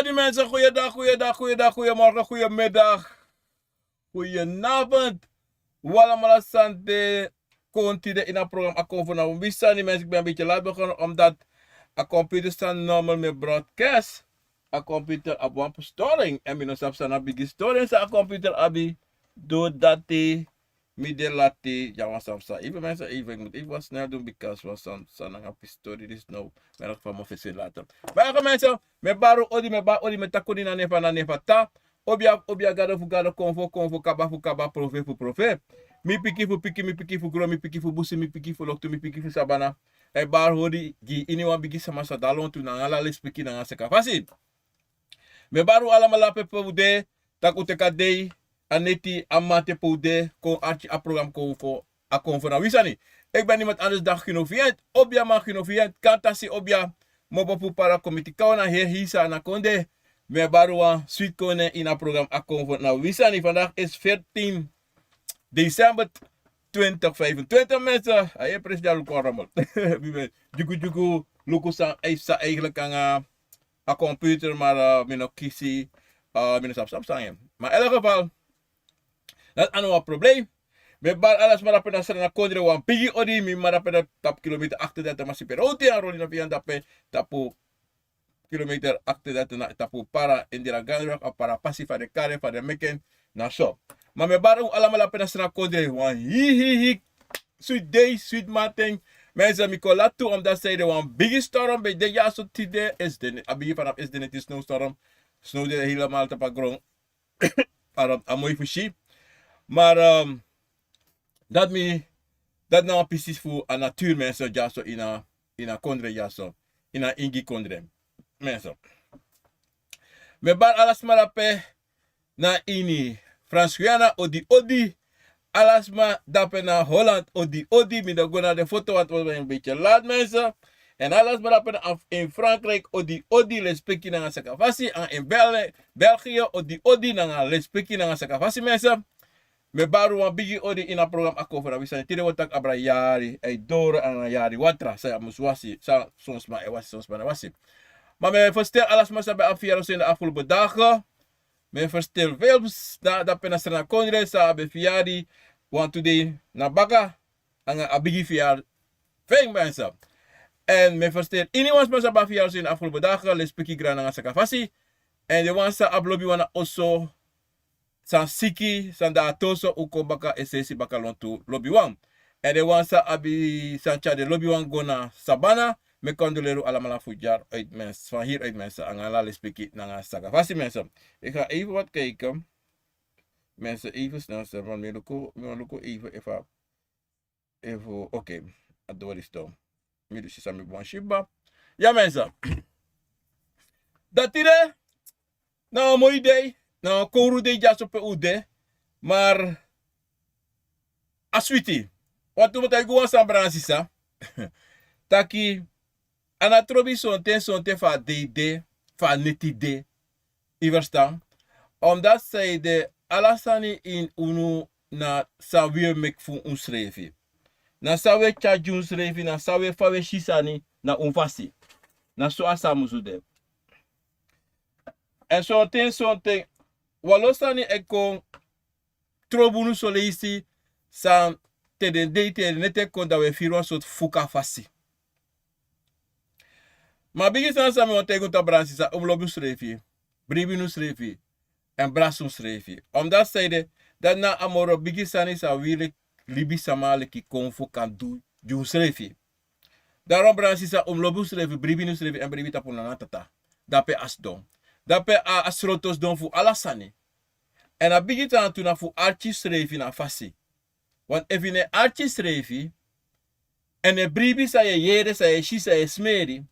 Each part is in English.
die mensen, goeiedag, goeiemorgen, goedemiddag, goedenavond. Wallamala Sante, Conti in het programma Akon van Wissa. Die mensen, ik ben een beetje laat begonnen, omdat een computer staat normaal met broadcast. Een computer op een storing. En mijn op staan op een storing, een computer abi. Doordat die midden laat ja, was op staan. Even mensen, even, ik moet even wat snel doen, because was staan op een storing, dus nou, ben ik van mijn visie later. Maar mensen, met baro odi, met takoni na nefa ta. Obia gado konvo, kaba, profe. Mi piki fu gro, mi piki fu busi, mi piki fu loktu, mi piki fu sabana. E bar hodi, gi ini wan bigi sama sa dalon tu na ngala les piki na ngaseka fasi. Me baru alamala pepe ude, takuteka dei, aneti amate poude, kon archi a program konvo, a konvo na wisani. Ik ben iemand anders dan genoviënt, obia man genoviënt, kantasi obia, mobopu para komiti kawana he hisa na konde. Me baru an sweet kone in a program a konvo na wisani. Vandaag is 14 december 2025 mensen. Hij president Lukoramal. Juku Luku sa eigenlijk aan een computer, maar mijn kiesie, mijn stap staan. Maar in elk geval, dat is een probleem. Met bar alles maar op een na kodre wan pigi odi mi maar op een tap kilometer 38 maar super roti aan rollen op een dape tapu kilometer 38 na tapu para indira gandrak para passi van de kare van de meken na shop. Maar me baru allemaal op een na kodre wan hi sweet day sweet mating. Mensen mi kola toe omdat zij de wan big storm bij de ja so tide is de abi vanaf is de net snowstorm. Snow de helemaal te pagrong. Para amoy fushi. Maar dat nou precies voor een natuur mensen ja zo in een kondre ja zo in een ingi kondre mensen. Me bar alas marape na ini Frans-Guyana odi alas ma dape na Holland odi mi dan go naar de foto want we een beetje laat mensen. En alas marape in Frankrijk odi respecti na sakafasi en in België odi na respecti na sakafasi mensen. Me baru wan bigi odi in a program ako for wisani tire wotak abra yari ay doro an yari watra sa muswasi sa soms ma e wasi soms ma wasi. Maar me verstel alles maar bij afvieren in de afgelopen dagen. Me verstel veel dat pena strana kondre sa be fiari want today na baga an a bigi fiar feng mensen. En me verstel iniwans maar bij afvieren in de afgelopen dagen les piki grana nga sakafasi. En de wansa ablobi wana oso san siki san da toso uko baka esesi baka lontu lobby wan. En de wansa abi sancha de lobby wan gona sabana me kondolero alamala fujar uit mens van hier uit mensen aan ala lespeki nanga sakafasi mensen. Ik ga even wat kijken. Mensen even snel van me luko even even oké. Adoristo. Me dus sami bon shiba. Ja mensen. Dat ire nou mooi idee. Nou, koru de jaso pe ude, maar aswiti. Wat doen we tegen ons aan Bransisa? Taki anatrobi sonte fa de fa netide. I verstaan? Omdat zij de alasani in unu na sawe mek fu unschrevi. Na sawe charge unschrevi, na sawe fawe shisani na unfasi. Na so asamuzude. En sonte walosani eko trobunu soleisi san te nete kon da we firwa sot fuka fasi. Ma bigi san sami ontego ta bransi sa umlobu srefi, bribinu srefi, en brasum srefi. Omdat zeide dat na amoro bigi sani sa wile libi samale ki konfu kan du jun srefi. Daarom bransi sa umlobu srefi, bribinu srefi en bribi tapuna natata. Dape asdom. Dape a asrotos don fu alasani. En a bigi tan tu na fu archi srefi na fasi. Want even een archi srefi en een bribi sa je jere sa je shi sa je smeri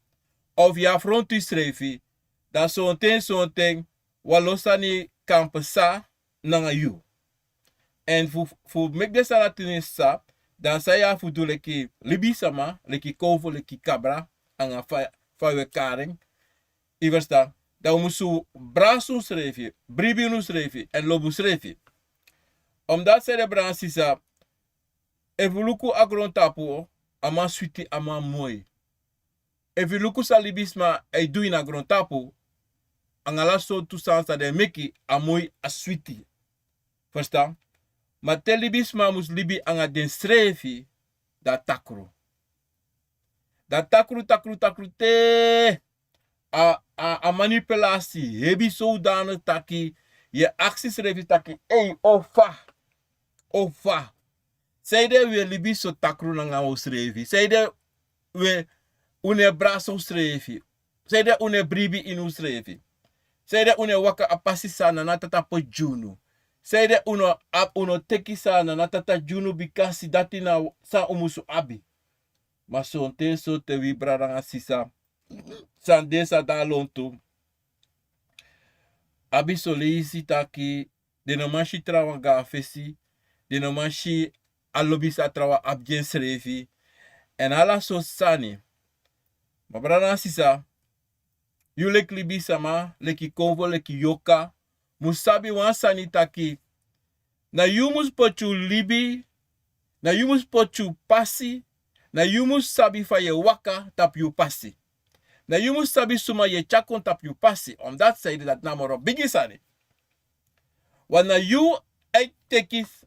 of ya frontu srefi dan zo'n ting walosani kampesa nanga yu. En fu mek de salatini sa dan sa ya fu do leki libi sama leki kovo leki kabra anga fa karing. I versta. Dan musu brasu srefi, bribinu srefi en lobu srefi. Omdat ze de bransi sa evoluku agron tapu ama switi ama mooi. Evoluku sa libisma e doing agron tapu angala so tu sansa de meki amoi aswiti. Verstaan? Maar te libis ma mus libi anga den strefi da takru. Da takru te a manipulatie. Hebi zodanig taki je acties revi taki ei ofa. Zijde we libi so takru nanga osrevi. Zijde we une braso srevi. Zijde une bribi in usrevi. Zijde une waka apasi sana na tata po junu. Zijde uno teki sana na tata junu bikasi dati na sa umusu abi. Masonte so te vibraranga sisa. Sandesa da lontu. Abi solisi taki. De no manchi trawa gafesi. De no manchi alobisa trawa abjen srevi. En ala so sani. Ma brana sisa. You lek libi sama. Leki konvo leki yoka. Musabi wan sani taki. Na you mus pochu libi. Na you mus pochu pasi. Na you mus sabi fa ye waka tap you pasi. Na you mus sabi suma ye chakon tap you pasi. Omdat zei dat namoro bigi sani. Wana you ek tekis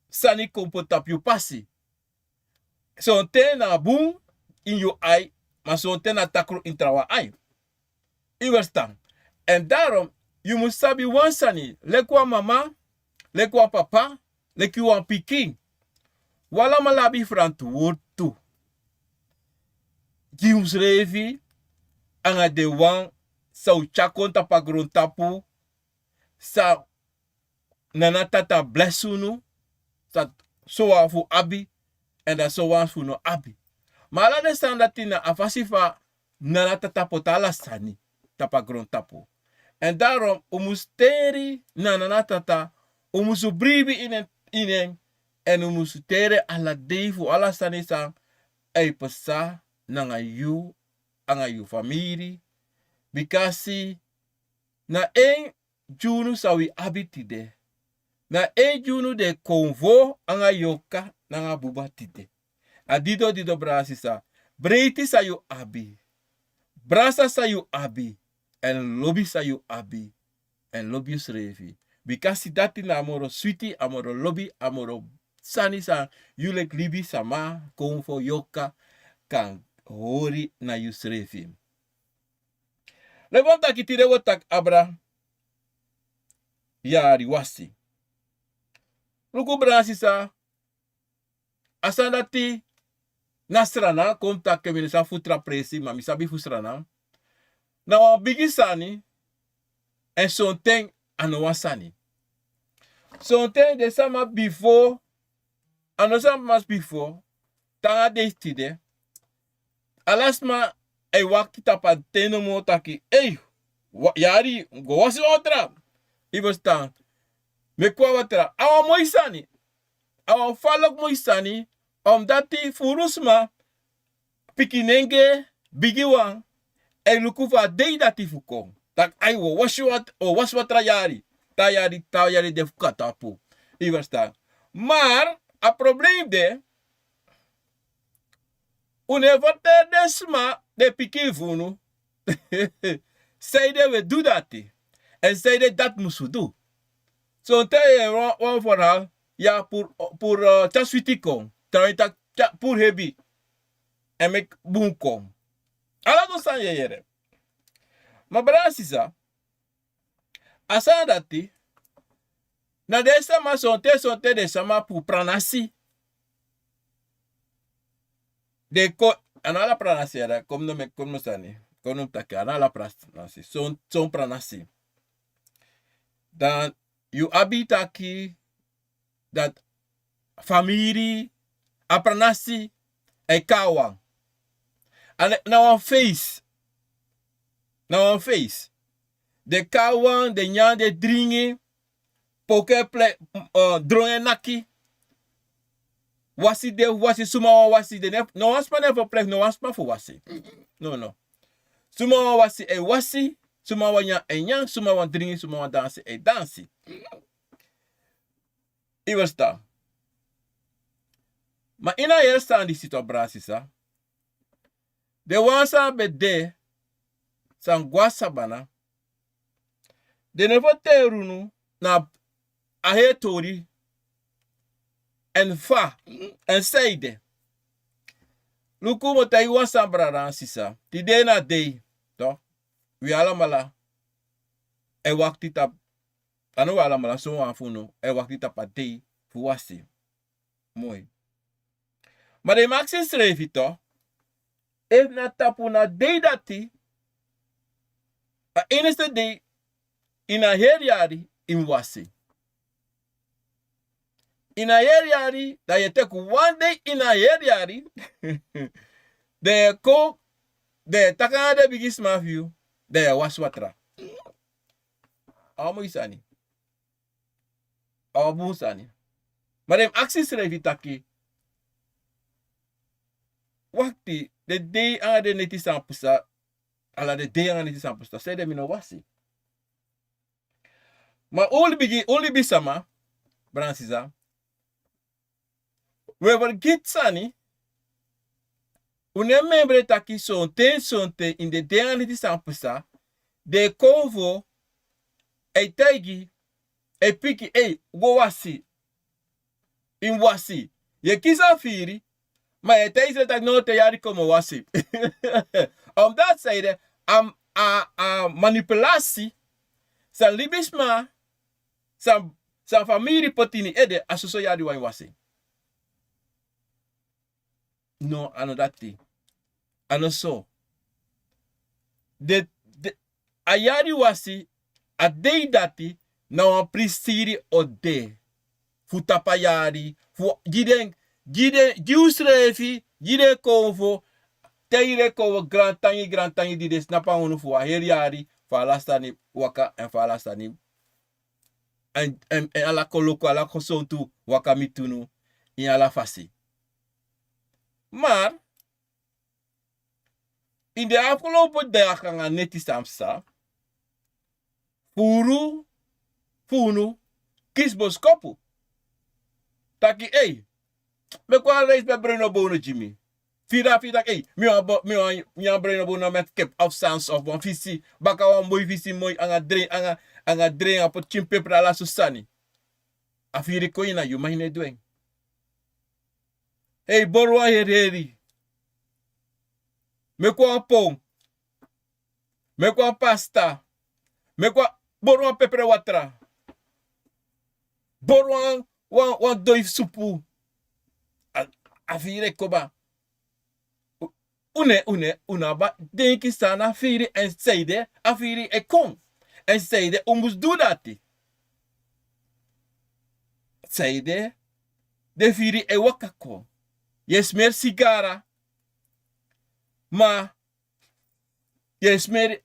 sani kompo tap you pasi. So te na boom in you eye. Maar so te na takro in trawa eye. Iwerstaan. En daarom, you mus sabi wan sani. Lekwa mama. Lekwa papa. Lekwa pikin. Wala malabi verantwoord. Gius revi. Anga de wan. Sa uchakon tapagron tapu. Sa nanatata blessunu. Sa soa fu abi. En da soa fu no abi. Mala de standatina afasifa nanatata potala sani. Tapagron tapu. En daarom, umusteri nanatata. Umusubribi inen. En umusutere ala defu ala sanisa. Ei pesa nanga you. Anga you family. Bikasi na en junu sawi abitide. Na en junu de konvo anga yoka nanga bubatide. Dido brasisa. Breiti sa you abi. Brasa sa you abi. En lobby sa you abi. En lobby srevi. Bikasi dati na amoro sweetie, amoro lobby, amoro sanisa. Yulek libi sama konvo yoka kan hori na you srevi. Levanta kitire wotak abra. Yari wasi. Luku brasisa. Asandati. Nasrana. Komta keminisa futra presi. Mami sabi fusrana. Na wa bigisani. En sonteng anowasani. Sonteng de sama before. Anosama mas before. Tanga de tide. Alasma. Ei wakti tapa teno mo taki. Ei. Yari. Go wasi otra. Ibostan. Mekwa watra. Awa moisani. Awa falok moisani. Omdati furusma. Pikinenge. Bigiwan. Ei lukufa dei dati fukong. Tak ai wo was watra yari. Ta yari de fukatapu. Ibostan. Maar. A probleem de. Unevote desma de piki vunu. Zeiden we doen dat. En zeiden dat moesten doen. Zo'n tijd een verhaal. Ja, voor taswiti kom. Terwijl dat voor hebi. En mek boom kom. Alla do san yere. Maar brasisa. Asa dati. Na desa ma zo'n tijd de sama pour pranasi. De ko anala pranasi era kom no sani. Kom take anala pranasi. Son pranasi. Dan you habita aqui dat familie a pranasi e kawan. En nou een face. De kawan, de nyan, de dringi, poke drongen naki. Wasi suma wasi de no wasma never plek no wasma fu wasi. No. Suma wasi e wasi, suma wanya e nyan, suma wan dringi, suma wan dansi e dansi. Iwasta. Maar ina yersta di sito brasisa. De wansa be de san gwasa bana. De never terunu na ahetori en fa en seide. Luku mo tayo wan sambraran sisa. Ti de na day. To. We alamala. E wakti tap. Ano we alamala so wan funo. E wakti tap a day. Fu wasi. Mooi. Maar de maxi schreef to. If na tapu na day dati. A eneste day. In a heriari in wasi. In a heriari. Dat je tek one day in a heriari. De ko. De takana de bigis mafio. De waswatra. Amo isani. Amo isani. Maar dem actie schrijf je taki. Wakti. De day aan de neti sampusa. Ala de day aan de neti sampusa. Say de mino wasi. Maar only bisama. Bransisa. We vergit sani. Une membre taki sonte in de day aan de neti sampusa. De convo. E tegi. E piki. E go wasi. In wasi. Je kisa firi. Maar je tijd dat ik nooit te jaren komen wasi. Omdat zij manipulatie. Zijn libisma. Zijn familie potini ede. Als zo jaren wijn wasi. No, ano dati. Ano so. De ayari wasi. A dei dati. Na wan pristiri o de. Fu tapayari. Fu giden. Giusrefi. Gide konvo. Teire kovo grand tangi di des napa unu fu a heriari. Fa lastani waka en fa lastani. En ala koloko ala kosontu waka mitunu. In ala fasi. Maar. In de afgelopen dagen gaan neti samsa. Funu. Kisboskopu. Taki me kwa reis be Bruno Bono Jimmy. Fida, mi an Bruno Bono met kip of sans of one visi. Baka wan mooi visi mooi anga drain op chimpe pra la susani. Afiri koina you mahine doen. Borwa heri. Me kwa pong. Me kwa pasta. Me kwa borwa pepper watra. Borwa wan doi supu. Afire koba. Una ba denki sana afire en seide afire e kon. En seide umus do dati. Seide de firi e wakako. Yes mer sigara. Ma yes mer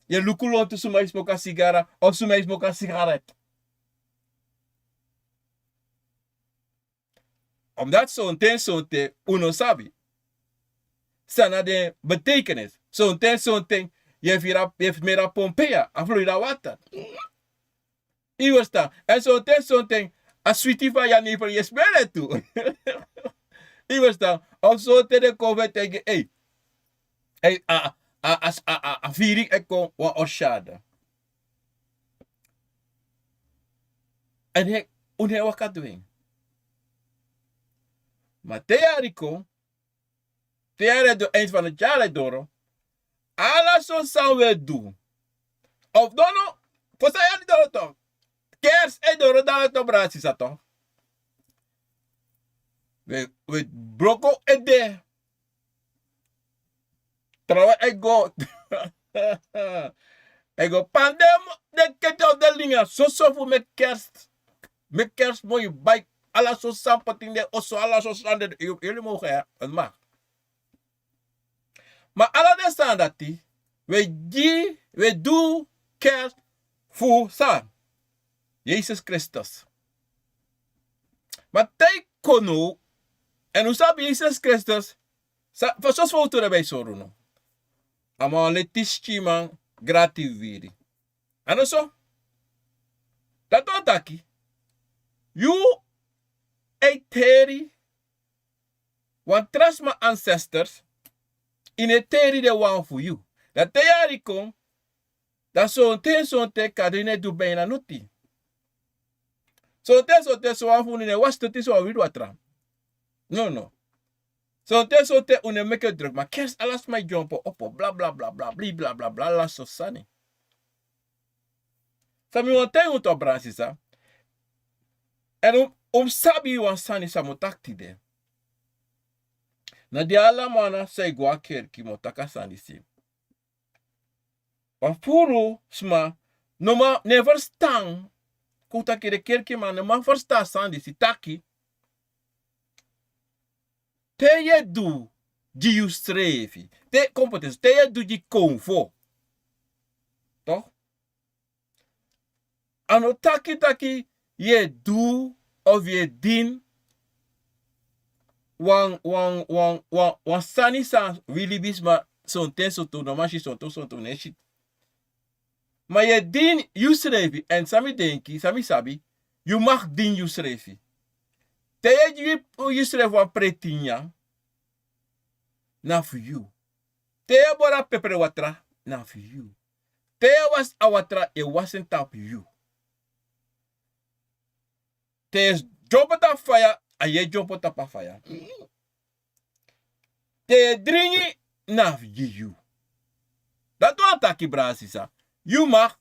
je lukulon tu suma smoka sigara of suma smoka sigaret. Omdat zo'n ten uno sabi. Sana de betekenis. Zo'n ten je heeft meer aan Pompeia. A Florida water. Iwasta. En zo'n ten a sweetie van je neef je smeren toe. Iwasta. Of zo'n de COVID tegen a viering ekko wa oshada. En hij une wakat doen. Maar teariko, do eind van het jaar door, alles zo zou we doen. Of dono, voor zij niet door toch? Kers en door dan het operatie zat toch? We broko en de. Trouwens, ik go pandem de kete op de linga, zo voor met kerst. Met kerst mooie bike. Alla so sampating de osso, alla so standard. Jullie mogen het mag. Maar alla de standaard we doen kerst voor San. Jezus Christus. Maar tij kono, en hoe sabi Jezus Christus, voor zo'n foto erbij zo'n. Ama letischie man, gratis viri. En zo? Dat doet taki. You teri, want trust my ancestors, in a teri de one for you. Dat teri kom, Da sonte kadine du bena nuti. Sonte so afuni was tuti so widu atra. No. Sonte une make druk ma kes alas my jumpo opo bla bla bla bla bla bla bla la so sani. Sami wonte uto bransi sa. En sabi wan sani sa motakti de. Na di ala mana say gwa kerki motaka sani si. Wa furu sma noma never stang kuta kere kerki man ma versta sani si taki. Te je du die you strevi. Te competence. Te je du die konvo. Toch? Ano taki je du of je din wan sani sa really bisma son ten so to no mashi son to neshi. Maar je din you strevi en sami denki, sami sabi, you mag din you strevi. Te je you strevi wan pretinya na for you. Te je bora pepere watra na for you. Te was awatra it wasn't up you. Te jump at fire, a ye jump at fire. Te dringi na you. Dat wat taki brasisa. You mag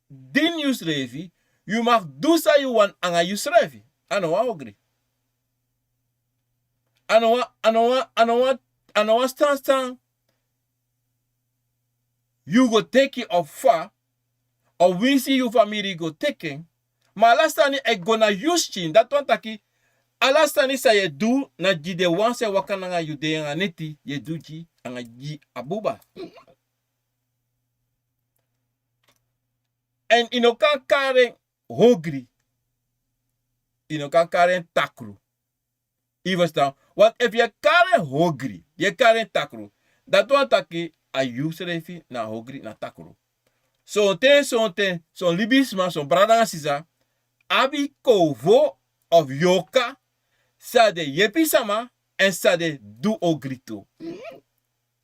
din you srevi, you mag do sa you want anga you srevi. Ano wa ogri. Ano wa stand. You go take it of far, or we see you family go taking. Maar alastani e gonna use chin. Dat want taki. Alastani sa ye do na jide wanse wakananga you de nga neti ye do ji anga ji abuba. En ino kan karen hogri. Ino kan karen takru. Even staan. Want if je karen hogri, je karen takru. Dat want taki a use refi na hogri na takru. Son libisma, son bradanga sisa. Abi kovo of yoka sa de yepi sama en sa de du ogrito.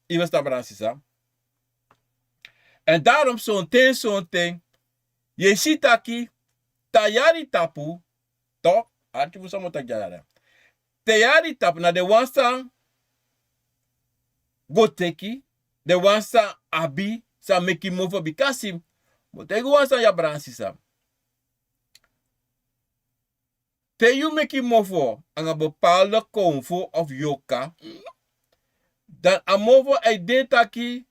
Iwa sta bransisa. En daarom zo'n ten je ziet aki tayari tapu to arti fusa mota jara. Tayari tapu na de wansa go teki de wansa abi sa meki move bikasim. Motego wansa ya bransisa. Te you make mofo aan een bepaalde konvo of yoka, dan a mofo e detaki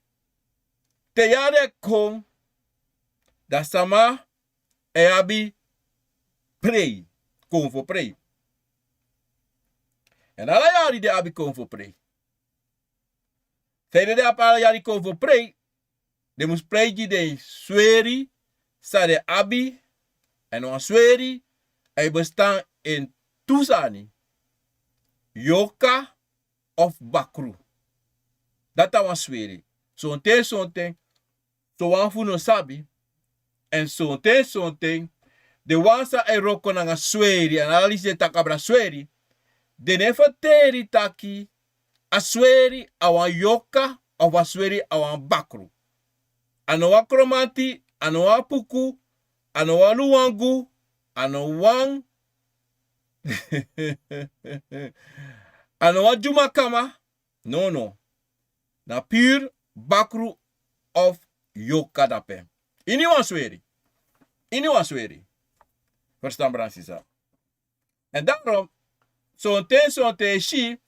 te yare kom, da sama e abi prei, konvo prei. En ala yari de abi konvo prei. Fede de apala yari konvo prei, de mus prei de sweri, sa de abi, en on sweri, e bestaan in Tusani, Yoka of Bakru. Dat was sweri. Zo'n ten, so wan fu no sabi, en zo'n ten, de wansa e roko na sweri, analise takabra sweri, de nefateri taki, a sweri awan Yoka of a sweri awan Bakru. Anoa kromanti, anoa puku, anoa luwangu, anoa ano juma kama no na pure bakru of yoka dape ini wan sweri verstaan bransisa en daarom zo'n ten shi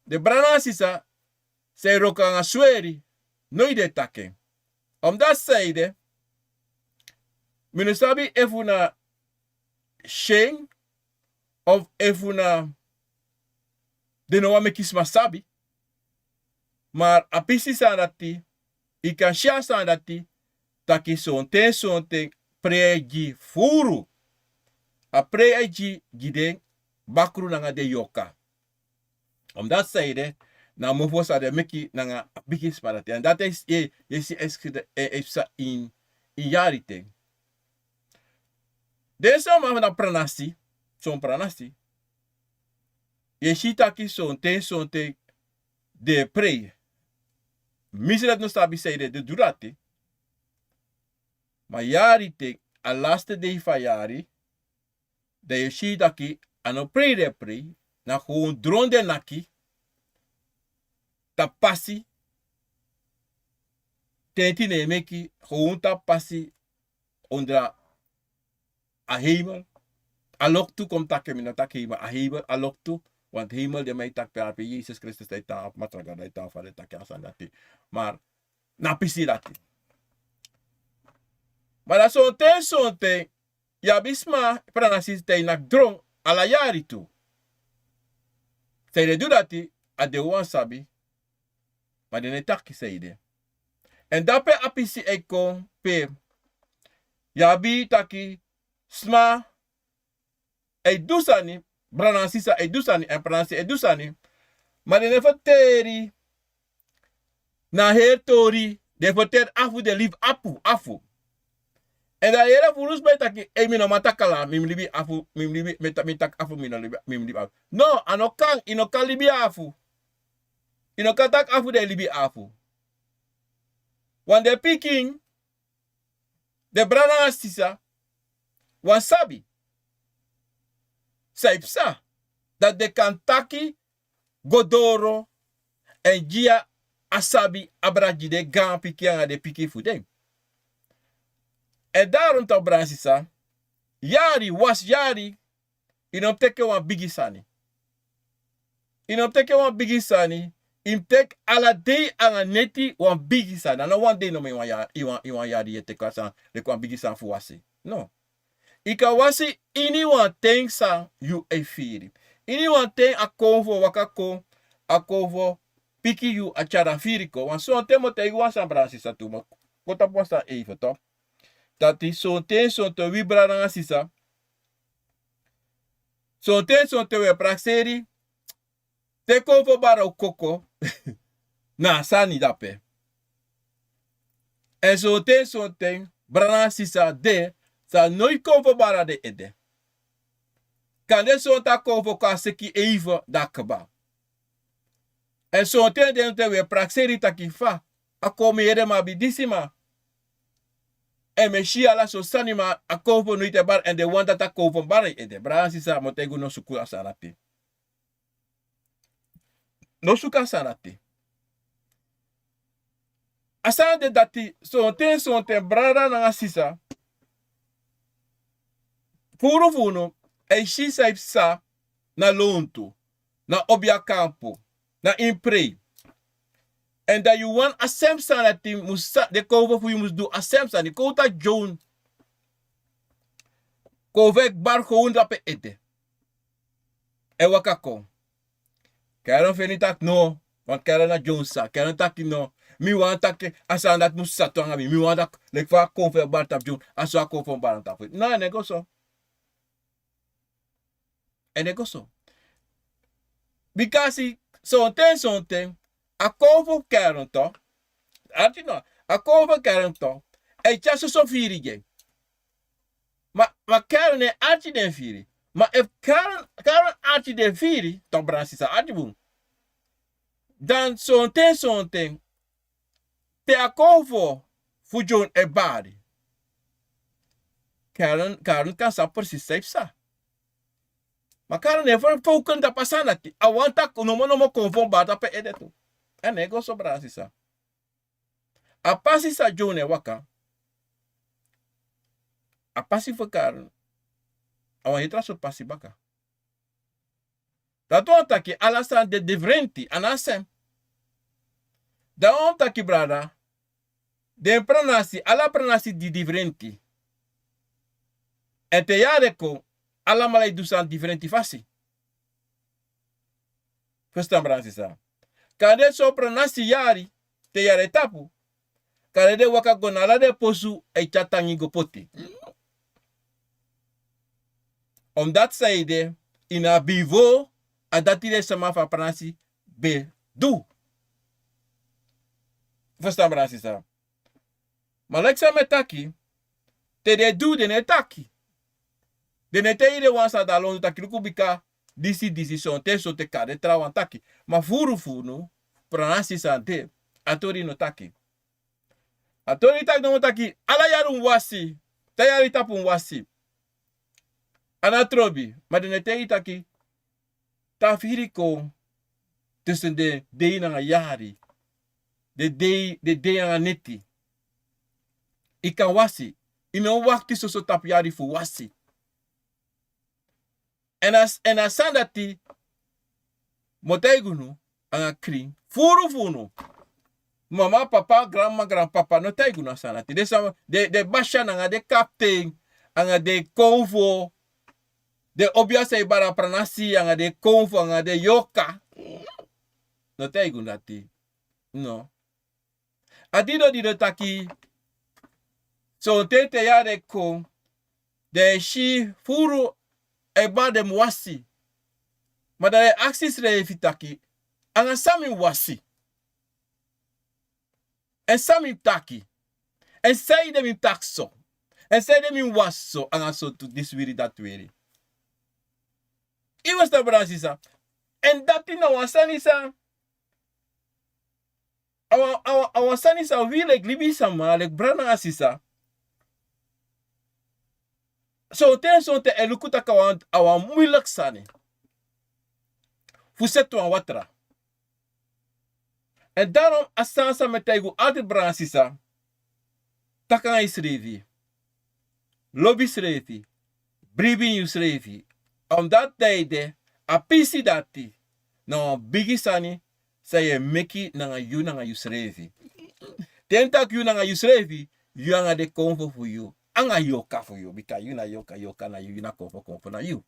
de bransisa se roka nga sweri no ide take omdat zeide minusabi efuna sheng of efuna de no wame kisma sabi. Maar apisi sanati, ikan sha sanati, taki sonte preji furu. A preji gide bakru nanga de yoka. Omdat zeide, na mofo sa de meki nanga bigis parati. En dat is je si eskide in yarite. Deze man na pranasi, son pranasi. Je ziet aki sonte de prei. Misret no sabi say de durati. Maar yari te a laatste day van yari. Dat je ziet dat je aan een pre na gewoon dronde naki. Ta passi. Tenti ne meki gewoon ta passi onder a hemel. A loktu komt takke mina takke hemel. A hemel a loktu. Want hemel de mij tak per Jezus Christus de ta op matraga de ta van de takke asan dati. Maar na pisi dati. Maar dat zo'n ten. Ja bisma pranasis te nak drong ala yari tu. Zij de doe dati a de wan sabi. Maar de ne takki seide. En dape apisi ekon pe. Yabi taki sma e dusani brana sisa e dusani en pranasi e dusani. Maar de nefa teri na her tori de foter afu de liv afu. En da yere furus bij taki e mino matakala mimlibi afu mimlibi metak afu mimlibi afu. No anokan inokan libi afu. Inokan tak afu de libi afu. Want de piking de brana sisa wasabi. Saipsa dat de kantaki godoro en gia asabi abraji de gan pikianga de piki fudeng. En daarom toch bransisa yari was yari inom teke wan bigisani. Inom teke wan bigisani im tek ala day anga neti wan bigisani. Ano wan day no me wan yari yete kwasa de kwan bigisan fu wasi. No. Ika wasi ini wan ting sa yu e firi. Ini wan ting a konvo wakako a konvo piki yu a chara firi ko. Wan so temo te wan san bransisa tu ma. Kota posta even toch. Tati so te wibra na sisa. So te we praxeri. Te konvo bara o koko. Na sani dape. En so te brana sisa de. Sa nooit konvo bara de ede. Kan de so ta konvo ka seki even da keba. En so te we praxeri takifa. A komi ede ma bidisima. En me shi ala so sanima a konvo nuite bar en de wanda ta konvo bara ede. Brana sisa motegu no suku asanate. No suka sanate. Asana de dati so te brada na sisa. Furu e shi sa na lonto, na obia campo, na impre. En dat je wan assemsa na ti musa de cover fu mus do assemsa ni kota John. Kovek bar gewoon dape ete. E wakako. Karen fenitak no, want karen na John sa, karen taki no. Mi wan taki asan dat musa to ngabi. Mi wan tak lek fa konfer bar tap John, aswa konfer bar tap. No, nego so. En nego so. Because something a konfer karen to. Ati no, a konfer karen to. E chaso so firi je. Ma karen e ati den firi. Maar if Karen ati de firi, toch bransisa ati boom. Dan something te a konvo fu John e bari. Karen kan sa precies safe sa. Maar Karen e voor fouken da pasana ti. A wanta no konvo bata pe edetu. En nego so bransisa. A pasisa John e waka. A pasi fu Karen. Awan hitra so pasi baka. Dat onta ki alasan de differenti anasem. Da onta ki brada. De pranasi ala pranasi di differenti. En te yare ko ala malay dusan differenti fasi. Verstaan bransi sa. Kade so pranasi yari te yare tapu. Kade de waka gonala de posu e chatangi go poti. Omdat zij de in a bivo a dati de sama fa pranasi be do. Verstaan bransi sa. Maar like sa metaki te de do de netaki. De nete ide wansa da londo taki lukubika disi son te so te kade trawan taki. Ma furu no pranasi sa de atori no taki. Atoni tak no taki ala yarum wasi. Tayari tapun wasi. Anatrobi. Maar de netei taki. Tafiri ko. Tussen de dei na yari. De dei na neti. Ika wasi. Ino wakti so tap yari fu wasi. En as sandati. Motaigunu. Anga kring. Furu. Mama, papa, grandma, grandpapa, no taigu na sanati. De basha nanga de captain, anga de konvo, de obiasa ibara pranasi, anga de konvo, anga de yoka. No taigu nati. No. Adido dido taki, so tete ya de ko, de shi furu eba de mwasi. Madare axis re fitaki, anga sami wasi. En sami taki. En say dem in takso. En say dem in wasso. En so to this wiri that wiri. Iwas da brasisa. En dat in our sanisa. Our sanisa we like libi sama. Like brana asisa. So te elukuta kawan awa moeilijk sani. Fusetu an watra. En daarom, als Sansa met Taigu altijd bransisa, takan is revi, lobby revi, bribin is revi. Omdat de a pisi dati, na bigi sani, say meki na yu na yu revi. Tentak yu na yu revi, yu anga de konfo for you. Anga yoka for you, because you na yoka na yu na konfo na you.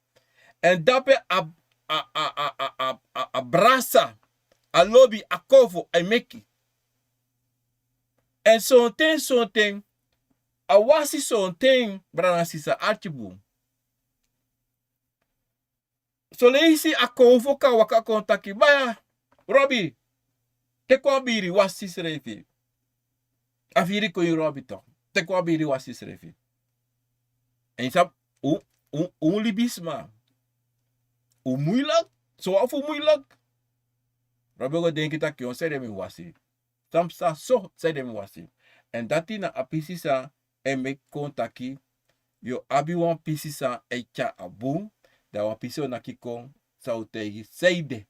En dape a brasa. A lobby, a kovo, a meki. En zo'n ting, a wasi zo'n ting, brana sisa archiboom. So leisi a kovo ka waka kontaki, baya, Robbie, te kwa biri wasi srefi. A viri ko yu Robbie toch, te kwa biri wasi srefi. En je sap, libisma. Moeilijk, zo af moeilijk. Robbie denki tak yon say dem wasi. Samsa so say dem wasi. En dati na apisi sa e me kontaki yo abi wan pisi sa e cha abu da wan pisi na kikon sa utegi seide.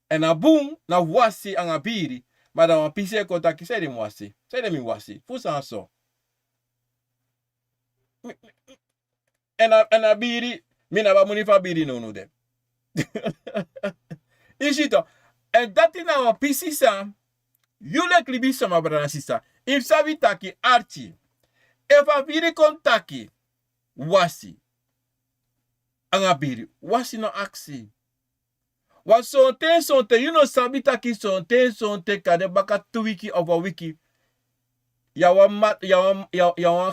En abu na wasi ang abiri maar da wan pisi e kontaki say dem wasi. Say dem wasi. Fusa so. En abiri mina ba muni fa biri no dem. Ishito. En dat is nou een pisisa. Jullie klibi sama branasisa. If sabi taki archi. If abiri kontaki. Wasi. Angabiri. Wasi no aksi. Was sonte. You know sabi taki sonte. Kade baka 2 wiki of a wiki. Yawan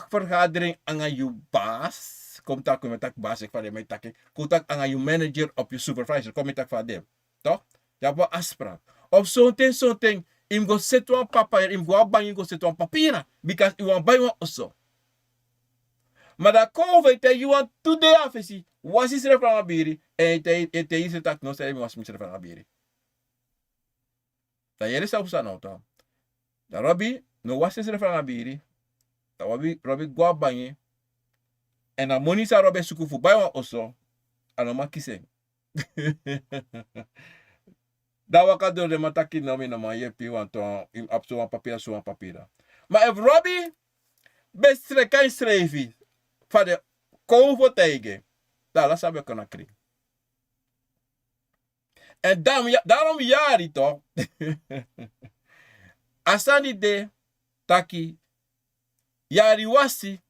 vergadering anga you baas. Kom tak met tak baas. Ik van de met taki. Kom tak anga you manager op je supervisor. Kom met tak van dem. Toch? Ja, wat afspraak. Of zo'n ting, im go set one papier, im go abang, go set one papira. Because you want buy one also. Maar dat COVID, you want today afisi. Was is er van abiri? En te is het tak no say was misere van abiri. Dat jere sa usa nou ta. Da Robbie, no was is er van abiri. Da Robbie go abang. En na money sa Robbie suku fu buy one also. Ano makise. Da waka do de mataki no mi no ma ye pi wan to im apso wan papira. Maar if Robbie bestre kan schrijven van de konvo tegen, da la sabe kona kri. En daarom jari toch. Asani de taki yari wasi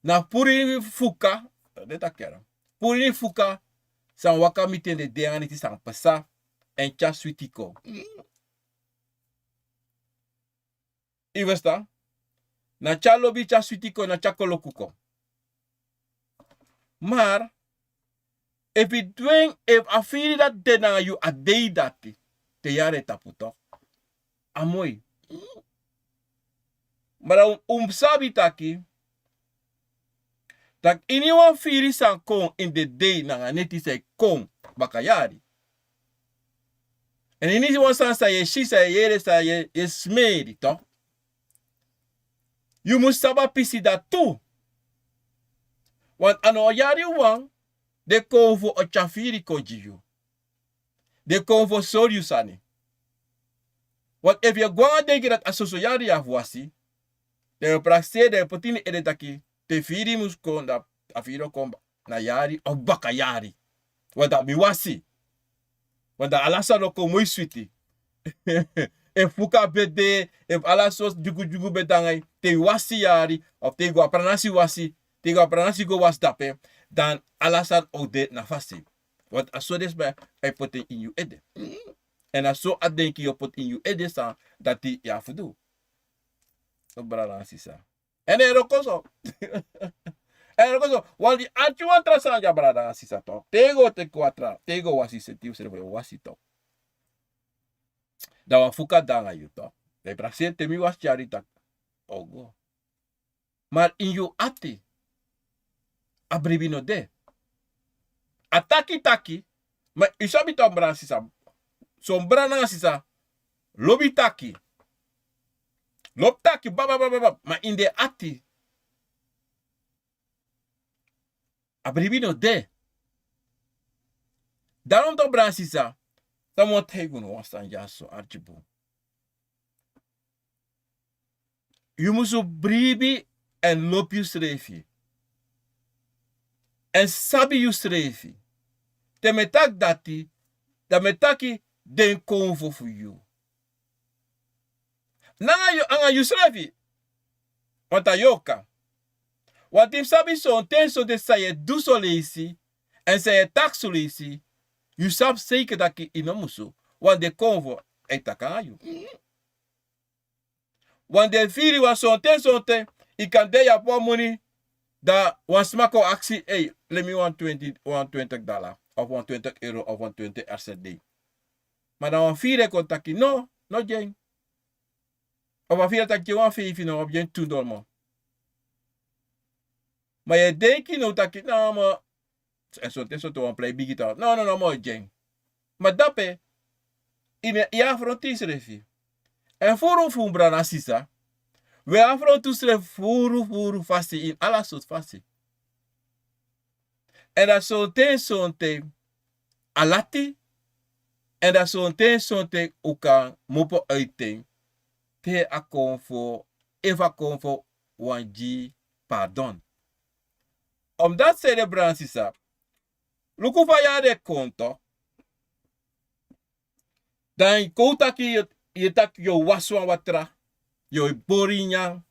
na puri fuka de takera. Puri fuka san waka miten de deaniti san pasa. En cha switiko. Ivesta. Na cha lobi cha switiko na cha kolokuko. Maar, if afiri dat de na you a day dati, te yare taputo. Amoy. Maar sabi taki, tak iniwan firi san kon in the day na neti say kon bakayari. En in ieder geval sa ye shi sa ye smeri toch? You must saba pisi dat toe. Want ano yari wang, de konvo o chafiri kojiyo. De konvo soryu sani. Want if je gwanga denki dat asoso yari afwasi, de praxe de potini edetaki, te firi musko da afiro komba na yari of baka yari. Want dat miwasi. Want da alasa loko muy sweetie. If fuka bede, if ala sos jugu bedangai, te wasi yari, of te go pranasi wasi, te go pranasi go was dape, dan alasan ode na fasi. Want aso des bij I put in you ede. En aso adenki you put in you ede sa, dat die ja fudu. So branasi sa. En erokoso. Erokoso, want die atuan trasanja branasi sa to. Tego te kwatra, tego wasi setiu servo wasi to. Da wa fuka danga you to. De praxe te mi was chari tak. Ogo. Maar in you ati. Abribino de. Ataki. Maar isabi to bran sisa. Sombrana sisa. Lobi taki. Lop taki. Baba. Maar in de ati. Abribino de. Daarom to bran sisa. Tamo tegun wastan jaso archibu. You musu bribi en lop you srefi. En sabi you srefi. Te metak dati, da metaki den konvo for you. Nanga you anga you srefi. Want a yoka. Want if sabi so ten so de saye du so leisi, en saye tak so leisi, you sab zeker dat ki inomusu. Want de konvo etaka you. Want de firi was so ten, I kan de ya po money, da wan smako aksi, hey, let me $120 of €120 of €120 RCD. Maar dan fire kontaki, no jen. Of fire taki $150 no, of jen $2. Maar je denkt no taki, no, maar, en zo te wan play bigita. No, maar jen. Maar dape, in ja frontis refi. En voor een brana sisa, we afrontus furu fasi in alla soort fasi. En dat zo'n te alati. En dat zo'n te uka mopo uiting. Te akonfo, eva konfo wanji pardon. Omdat zij de bransisa, lukufa ya de konto, dan koutaki je tak yo waswan watra, yo borinya,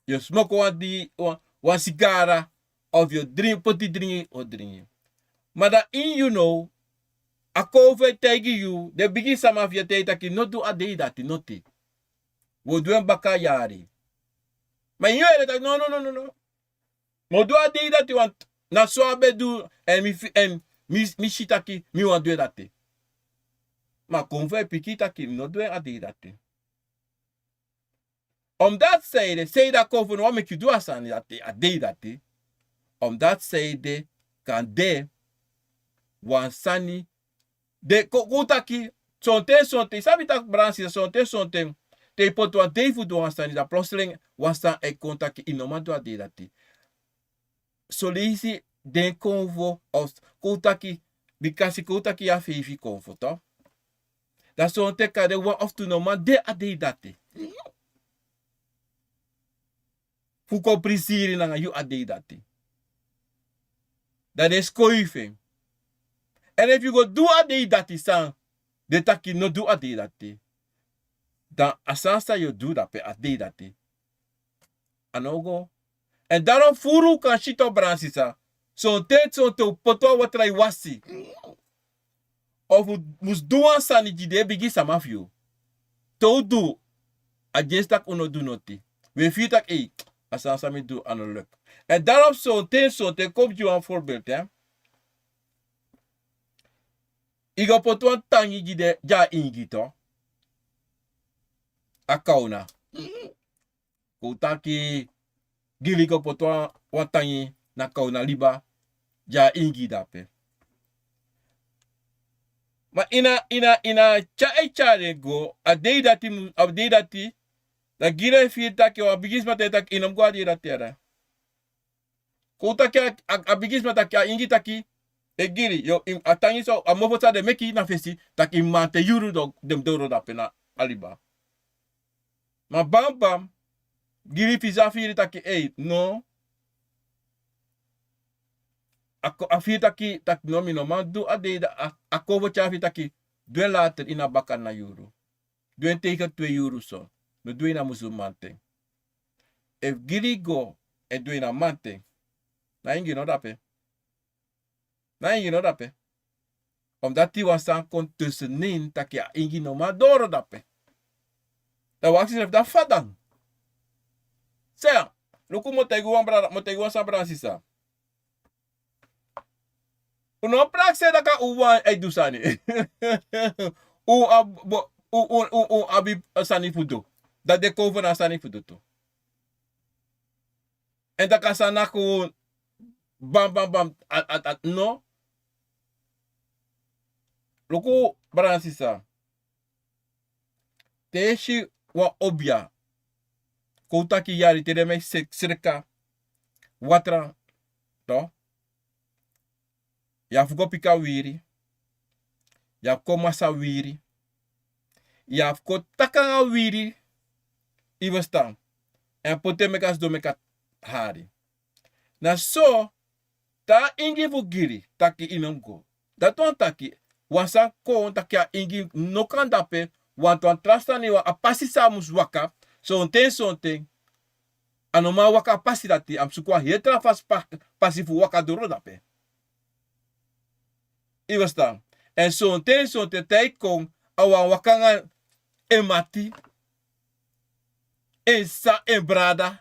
yo smoke wan sigara, of yo drink, poti dringi o dringi. Maar dat in you know, a kove tegi you, de bigi sama of je taki no do a day dati, no te. Wo doen baka yari. Maar in you tak, no. Mo do a day dati, want na so abe do, en mi shitaki, mi wan do dati. Maar kove piki taki, no do a day dati. Omdat zij dat kove no make you do asan a day dati. Omdat zij kan de wansani de kutaki sonte sabi tak bransi sonte te poto a de fu do wansani da plotseling wansan e kontaki inomando a de dati. Solisi den konvo of kutaki bikasi kutaki a fevi konvo to. Da sonte ka de one of to no man de a de dati. Fuko prisiri na you a de dati. Dat is koife. And if you go do a day that is san, de taki no do a day that day. Dan asansa you do dat pe a day that day. Anogo. En daarom furu kan shito bransisa. Zo'n tijd zo'n te poto wat rai wasi. Of mus doan sani jide bigi samafio. To do. Against tak uno do noti. We feel tak asansa mi do anoluk. En daarom zo'n te koop je een voorbeeld, hè. Ik heb het een tangi die ja ingito. Akauna. Kutaki gili ko poto een tangi na kauna liba ja ingidape. Maar ina cha go a day dati Da gira fir taki wa bigis mate tak inom kwa di ratiara. Kuta kia a bigis mate kia ingi taki e giri yo atangi so a mofota de meki na fesi taki mate yuru do dem doro da pena aliba. Ma bam bam giri fisa fir taki no. A fir taki tak no mi no man du ade da a kovo chafi taki due later ina bakan na yuru. Due teken 2 euro so. No doe na musu mante. If giri go e doe na mante. Na ingi no dape. Na ingi no dape. Omdat die was aan kon tussenin tak ja ingi no ma doro dape. Da was ik da fadan. Zeg, luku motegu sa Bransisa. Uno praxe da ka uwan e dusani. Abi sani fudo. Dat de koven na sani fudo to. En da ka sana ko bam bam bam no. Luku Bransisa. Teshi wa obia. Koutaki yari te me sirka. Watra. To. Ya fuko pika wiri. Ya fuko masa wiri. Ya fuko takanga wiri. Iwastan. En pote mekas do mekat hari. Na so. Ta ingi fugiri. Taki inongo. Daton taki. Wansa ko taki a ingi nokan dape. Wantuan trasta ni wa apasi samus waka. So ten. Anoma waka pasi dati. Am sukwa hetra fas pasifu waka duro dape. Iwastan. En so ten tay kong. Awan wakanga emati. Ensa embrada.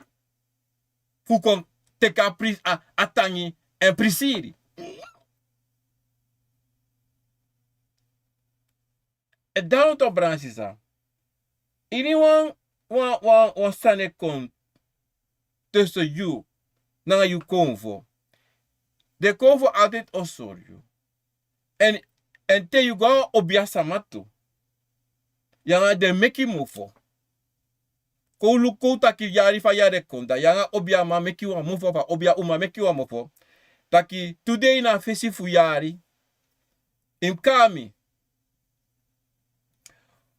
Fukong teka atangi en prisiri. En daarom toch Bransisa. Anyone wan sane kon tussen you. Na you konvo. De konvo altijd osorio. En te you go obia samatu. Yanga de meki mofo. Ko luko taki yari fa yare konda. Yanga obia ma meki wa mofo fa obia uma meki wa mofo. Taki today na fesi fu yari. Imkami.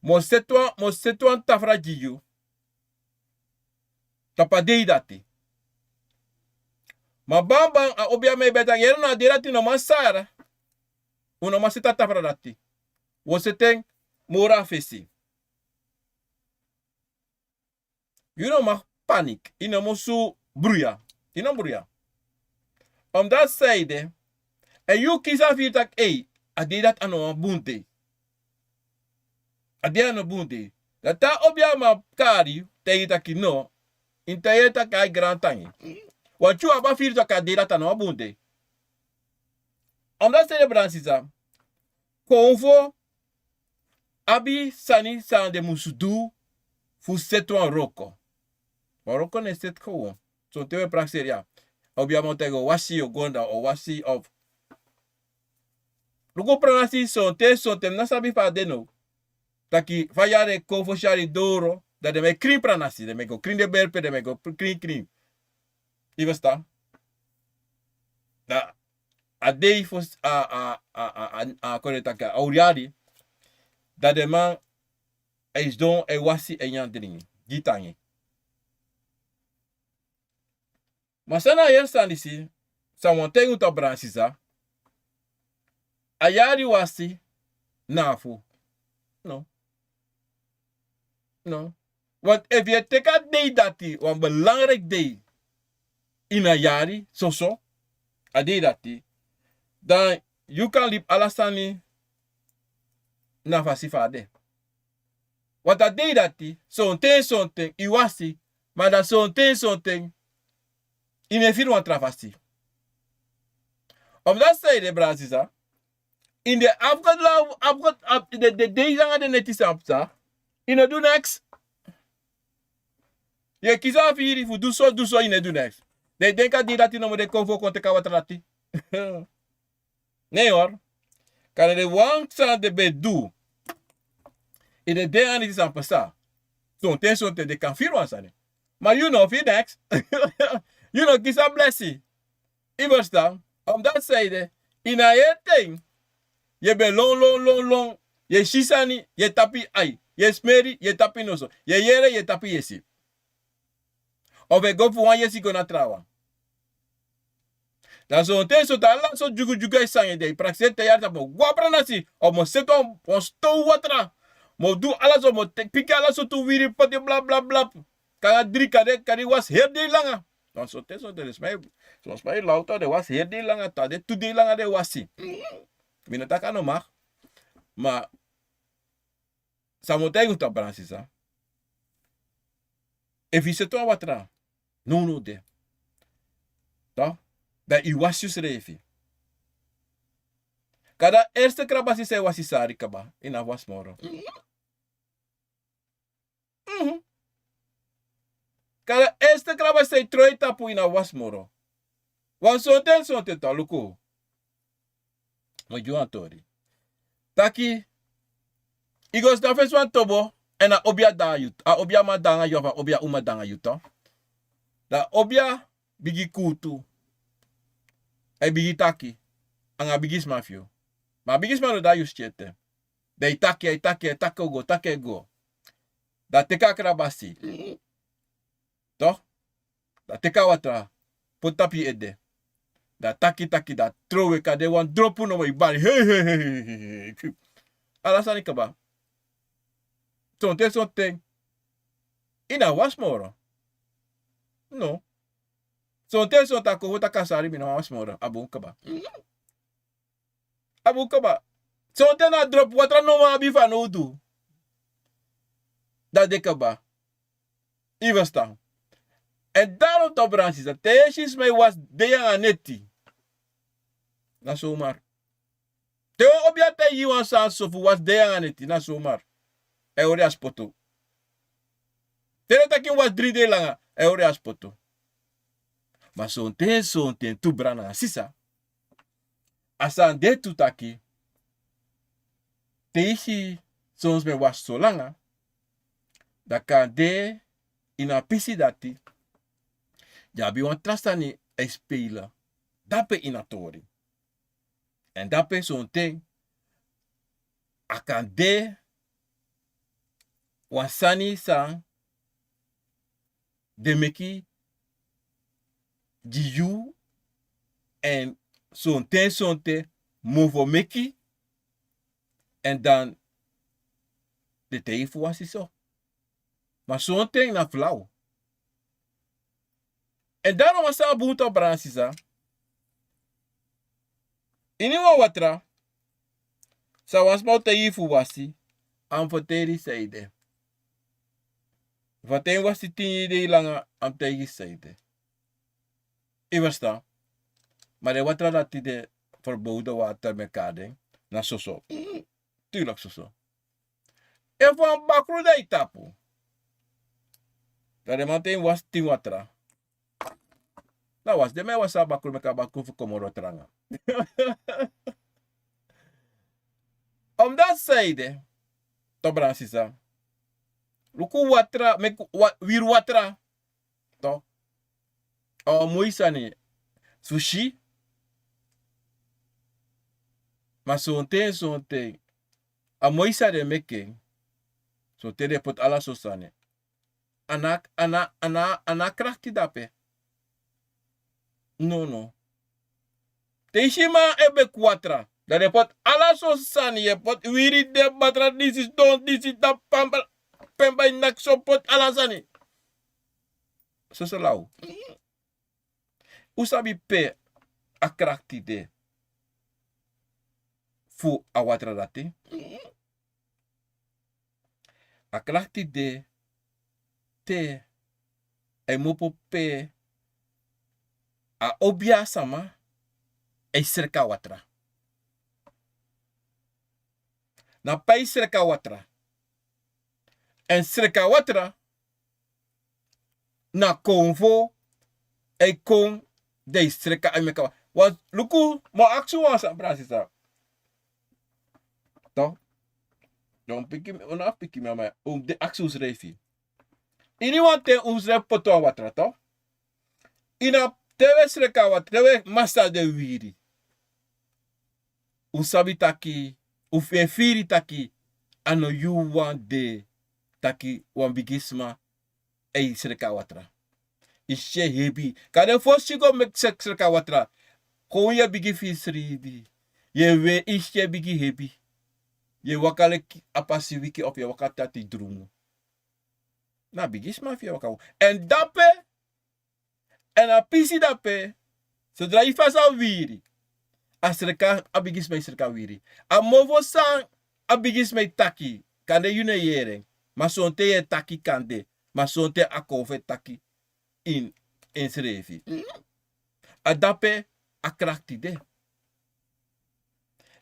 Mo setwan tafra jiyu. Tapa dei dati. Ma bambang a obia me beta yero na dirati no masara. Uno masita tafra dati. Wo seteng mora fesi. You know ma panic. Ino mosu bruya. Ino bruya. Omdat zijde. En you kisa vitak a dei dat ano bunte. Adiano bunte. Dat ta obia ma kari. Te taki no. Intayeta kai grantangi. Want you aba fir to kadela tano abunde. Omdat se Bransisa. Konvo abi sani san de musudu fu setwan roko. Maar roko ne set gewoon. So tewe praxeria. Obia montego wasi o gonda o wasi of. Lugo pranasi so tem na sabi fa deno. Taki fayare konvo shari doro. Dat de me krim pranasi. De me go krim de berpe. De me go krim. Iwasta. Da a dei fos a konetaka auriari. Dat de man is don e wasi e yan dringi. Gitangi. Masana yensan disi. Sa montengu ta Bransisa. Ayari wasi. Nafu. No. Want if je teka day dati. Wan belangrijk day. In een jari, so, a day dati, dan you kan lip alasani na fasifade. Wat a day dati, something, iwasi, maar dat something, in een firma travasi. Omdat zij de Bransisa, in de de day zanga de netisapsa, in a do next, je kisa firi fu do so in a do next. De denka di dati no mo de konvo konte kawatrati. Nee hoor. Kan de wang san de bedu. In de de ani san pasa. Son te de kan feel wan sani. Maar you know, fi next. You know, kisa blessie. Je verstaan? Omdat zijde, in a thing, je bent long. Je shisani, je tapi ai. Je smeri, je tapi noso. Je yere, je tapi yesi. Of je go voor wan yesi gona trawa. Dan zo'n tijd zo dat lang zo jugu is aan je de. Praxis te jaar dat mo guapra nasi. Of mo seto on sto watra. Mo do alles om mo pika alles zo to wiri pati bla. Kaya drie kade was heel de langa. Dan zo'n tijd zo dat is mij. Zoals mij louter, de was heel de langa. Tade tu de langa de wasi. Mina tak ano mag. Maar samotego ta bransisa. If je seto watra. No de. Toch? Dat u was refi. Kada eerste krabasi se wasi sari kaba. Ina was moro. Kada eerste krabasi se troi tapu ina was moro. Wan sonten ta luko. Mo juan tori. Taki. Igos da fes wan tobo. En a obia da yut. A obia ma danga yova obia uma danga yuto. Da obia bigi kutu. Ay bigi taki. Ang bigis mafio. Ma bigis mano da yus chete. Da take go. Da teka krabasi. Toch? Da teka watra. Potapi ede. Da taki da trowe kade wan dropu no mai bari. Hey. Alasani kaba. Sonte. Ina was moro. No. Sonte ko wota kasari mina was moro. Abun kaba. Sonte na drop watra no ma bifa no do. Da de kaba. Ivasta. En daarom to branches dat teesjes mij was de aneti. Na zomaar. Teo obia te yiwan san sofu was de aneti na zomaar. Eure aspoto. Tere takin was 3 de langa. Eure aspoto. Maar zo'n ten tu brana sisa. Asan de tu taki. Teeshi soms me was so langa. Da kan de ina pisi dati. Jabi wan trastani spelen. Dape inatori. En dape zo'n ting. Akan de wasani sang de meki jiu en zo'n te movo meki en dan de teifu was zo. Maar zo'n ting na flauw. En daarom was er boete op Bransisa. Iniwa watra. Sa was mau teifu wasi. Am foteri seide. Vaten was die 10 de langa am tegi seide. I versta. Maar de watra dat die de verboden water met kading. Na soso. Tuurlijk soso. En van bakru de itapu. Dat de manten was 10 watra. Nou was de mij was a bakru met kabakru voor komoro tranga. Omdat zeide. To Bransisa. Luku watra, wir watra. To. O moisani. Sushi. Ma sonte. A moisa de meke. So te de pot ala sosane. Ana krachti dape. No. Teshima ebe kwatra. Dat de pot ala sosane. Je pot wiri de batra. This is da pamba. Pemba inak so pot ala sani. So lau. Usabi pe a krachti de. Fu a watra dati. A krachti de. Te. E mopo pe. A obia sama. E serka watra. Na pai serka watra. En serka watra. Na konvo. E kon. De serka emeka. Want luku. Mo aksu wansa Bransisa. Toch? Dan piki me. Ona piki me. De aksu refi. Ini wante usre poto watra to. Ina tewe sreka watra, tewe masa de wiri. Usabi taki, ufefiri taki, ano you want de taki wambigisma ei sreka watra. Ishe hebi. Kade foshigo mek sreka watra. Kon ye bigi fisribi. Ye we ishe bigi hebi. Ye wakale apasi wiki op je wakatati drumu. Na bigisma via wakawu. En dape, en a pisi dape, zodra je fasa wiri. Asreka abigisma isreka wiri. A movo sang abigisma taki. Kande yune yering. Ma sonte ye taki kande. Ma sonte akove taki. In srevi. A dape a krakti de.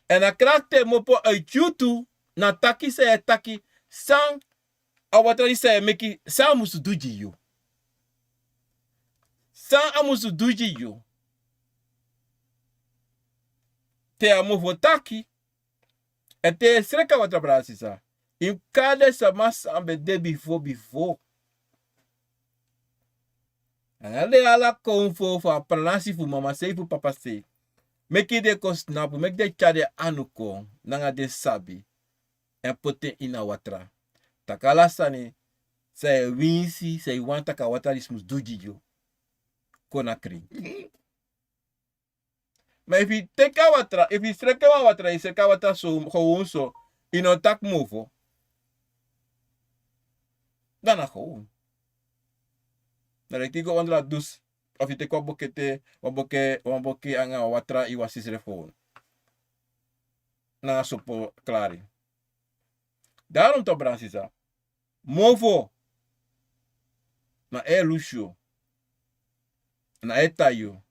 En a krakte mopo uit YouTube na taki se taki sang a watari se meki sang musu duji you. Sang amusu duji you. Te amovo taki en te sreka watra brasisa. In kade sa masa ambe de before. En ale ala konfo fa pranasi fu mama sei fu papa sei. Meki de ko snapu, mek de chade anuko, nanga de sabi, en poten ina watra. Takala sani, say winsi, say wanta ka watra is duji yo. Kona kring. Maar if you take a watra, if you strek a watra, is a watra so, gewoon so, ino tak movo, dan na gewoon. Dan ik digo ondra dus, of je te bokete, waboke anga watra iwa sisrefon. Na sopo klari. Daarom to bransisa. Movo. Na lucio. Na tayo.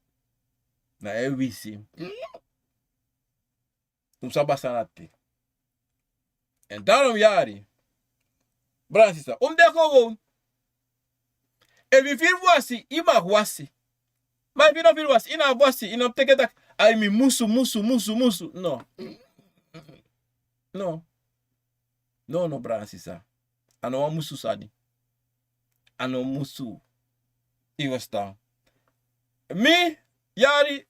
Na wisi. Sabasanati. En daarom jari. Bransisa. De gewoon. En wie viel wasi, ima wasi. Maar if you was ina wasi, ina teke tak, I mean musu. No. No, bransisa. Ano wa musu sani. Ano musu. Iwasta. Mi, yari.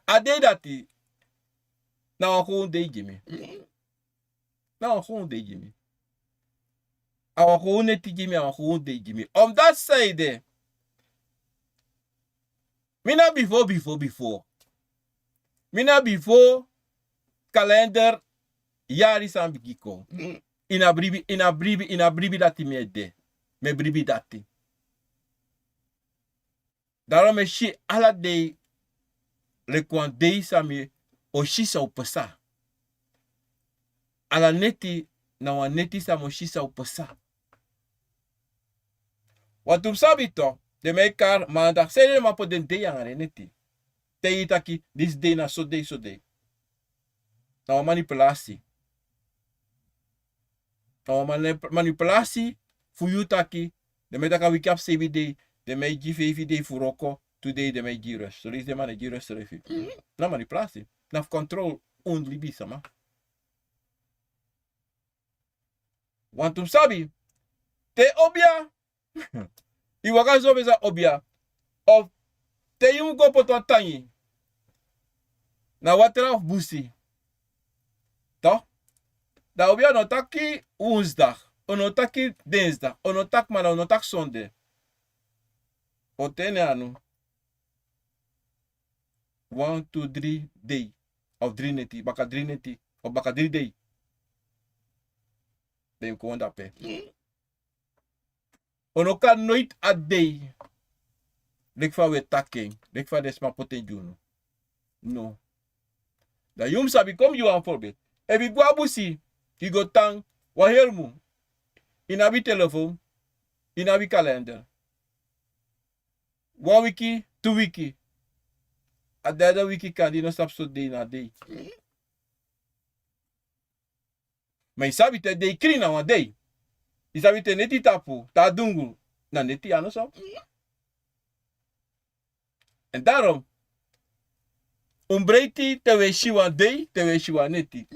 Ade dati. Na wakon de jimi. Awa gewoon neti jimi, awa gewoon de jimi. Om dat zijde. Mina before. Mina before kalender yari sambikiko. Ina bribi dati me de. Me bribi dati. Daarom is shi ala de lekwan de sami o shisa upasa. Ala neti na wa neti samo shisa upasa. Wat sabi to, de mekar maandag sele ma po den de yang neti. Te itaki this day na so day. Na manipulasi. Na manipulasi fu yutaki de metaka wiki up sebi day, de me give day fu roko, today de me girus. So is de man girus refi. Na manipulasi. Na control only bisama. Want sabi te obia iwaka zo beza obia of te yung go poto tangi na watra of busi to da obia no taki woensdag ono taki dinsdag ono tak mana ono tak sonde o tene anu 1 2 3 day of 3 neti baka 3 neti of baka 3 day den ko onda pe ono kan nooit a day. Lek van we taking. Lek van desma poten juno. No. Da yum sabi kom you een voorbeeld. En wie guabusi, die go tang, wa helmu. Ina bi telefoon, ina bi kalender. 1 wiki, 2 wiki. A derde wiki kan die no stap so day na day. Maar sabi te day kri na one day. Isabi te neti tapu, ta dungu, na neti ano so. En daarom, breiti te we shiwa day, te we shiwa neti.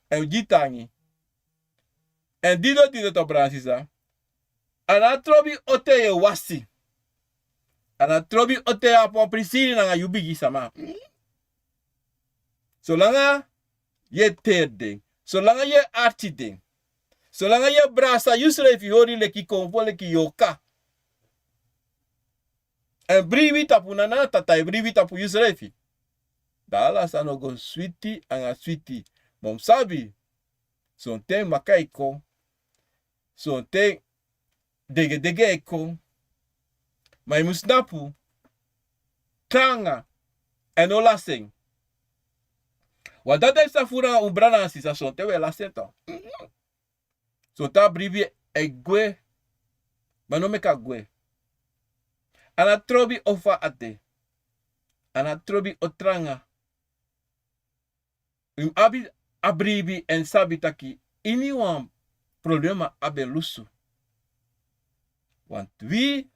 En jitangi, En dido to Bransisa. Ana trobi ote ye wasi. Ana trobi ote apo prisiri na yubigi sama. Solanga ye terde. Solanga ye arti ding. Solanga ye brasa yusre fi hori leki konvo leki yoka. En briwi tapu nana tata e briwi tapu yusre fi. Dala sanogo sweetie anga sweetie. Mom sabi. Son te makaiko. Son te dege eko. Maar je moet snappen. Tranga. En ola sing. Wat dat is fura umbrana si sa son te we la senta. So ta brivi e gwe. Maar no me ka gwe. Ana trobi ofa ate. Ana trobi otranga. Abi abribi en sabitaki. Ini wan problema abe lusu. Want wie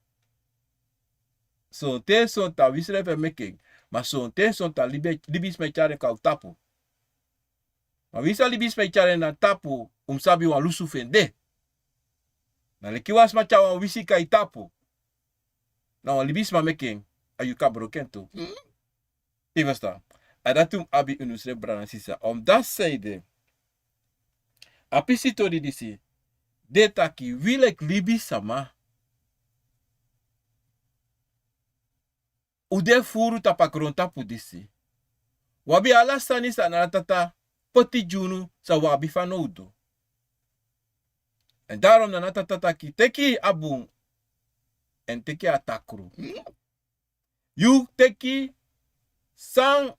son te son ta wisre fe making. Maar son te son ta libis me chare ka tapu. Maar wisa libis me chare na tapu sabi wan lusu fende. Na leki was ma chawa wisi ka tapu. Na wan libis ma making ayuka broken to. Even sta. Adatum abi unusre brana sisa. Om dat zijde. Apisi tori disi. Detaki wilek libi sama. Ude furu tapakron tapu disi. Wabi ala sani sa na tata poti junu sa wabi fanodo. En daarom na tata ki teki abung en teki atakru. You teki sang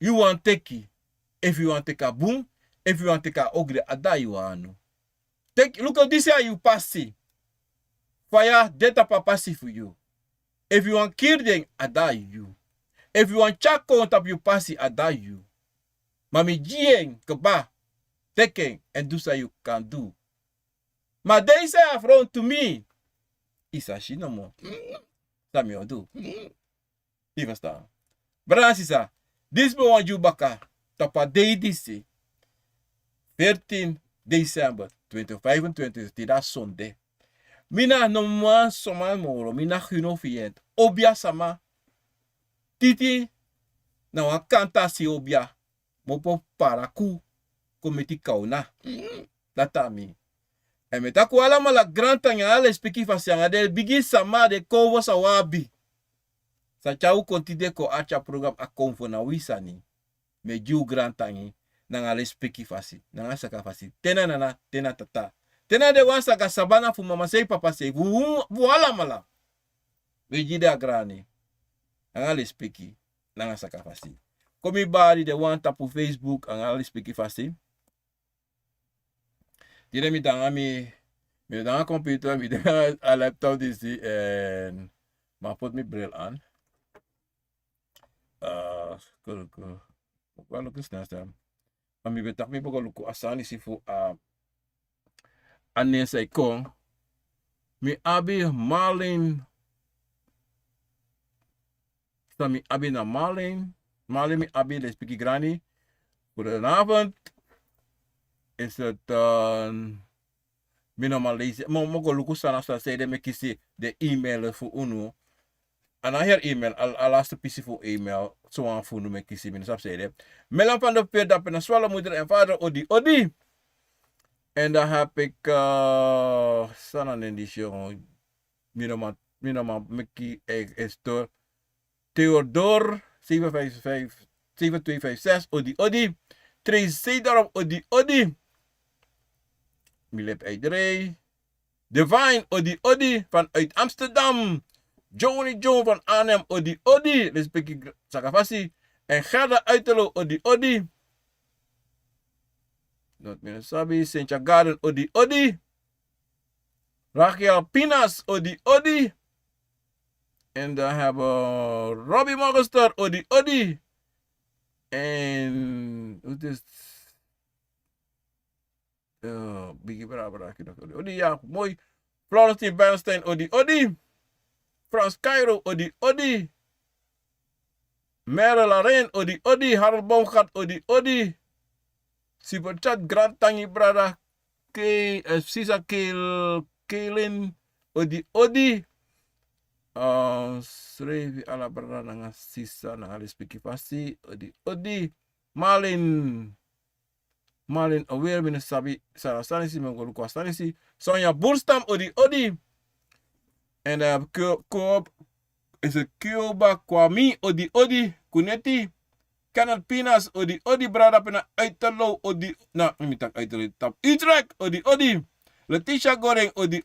you want teki. If you want take a boom, if you want take a ogre ada you anu. Take look at this here you passi. Fire data pa passi for you. If you want kill them, ada you. If you want chako on top you passi ada you. Mami jieng keba taking and do so you can do. Maar they say affront to me. Isa shi no more. Sami odu. Even staan. Bransisa. This be want you baka. Tapa day this 14 December 2025. Tida Sunday. Mina no man soma moro. Mina huno fient. Obia sama. Titi. Na wakanta si obia. Mopo paraku. Komiti kauna. Datami. En met aku allemaal la grand tanga ale spiki fasianga del bigi sama de kovo sa wabi. Sa chau kontide ko acha program a konfo na wisani. Me ju grand tangi na ale spiki fasi. Na saka fasi. Tena nana, tena tata. Tena de wan saka sabana fu mama sei papa sei. Vu alamala. We jide agrani. Na ale spiki. Na saka fasi. Komi bari de wan tapu Facebook na ale spiki fasi. Dire mi danga mi danga computer, mi danga a laptop disi en ma pot mi bril aan. Wel lukken snel staan. Maar mi betak mi bogo luku asani si fu ane say kong. Mi abi malin. Sta mi abi na malin. Malin mi abi de spiki grani. Goedenavond. Is het minimaal lezen. Maar mogen lukken staan als ze zeiden me kiezen de e-mail voor UNO. En dan hier e-mail, al laatste pissie voor e-mail. Zo aan voor me kiezen, minstens zeiden. Melan van de peer dat ik een zware moeder en vader odi. En dan heb ik staan in die show. Minimaal Mickey is door Theodor 7256 odi. Tracy daarop odi. Milep Eidrey. Divine odi vanuit Amsterdam. Johnny John van Arnhem odi. Respect ik Sakafasi. En Gerda Uitelo odi. Not meer Sabi. Sintja Garden odi. Rachel Pinas odi. En dan hebben we Robbie Morgenster odi. En hoe is Biggie Brabra. Odi, ja, mooi. Florentine Bernstein, odi. Frans Cairo, odi. Merel Laren, odi. Harold Baumgart, odi. Super Chat, Grand Tangi Brada. Sisa Kaylin Odi. Srevi ala brada nanga sisa nanga lispikifasi Odi. Malin aware mina sabi Sarah Sanisi mengo kwa Sanisi. Sonja Boerstam Odi. En koop is een Kyoba Kwami Odi. Kuneti. Kenneth Pinas Odi brada pena Uiterlo Odi. Nou, niet tak Uiterlo. Tap Utrecht Odi. Letitia Goreng Odi.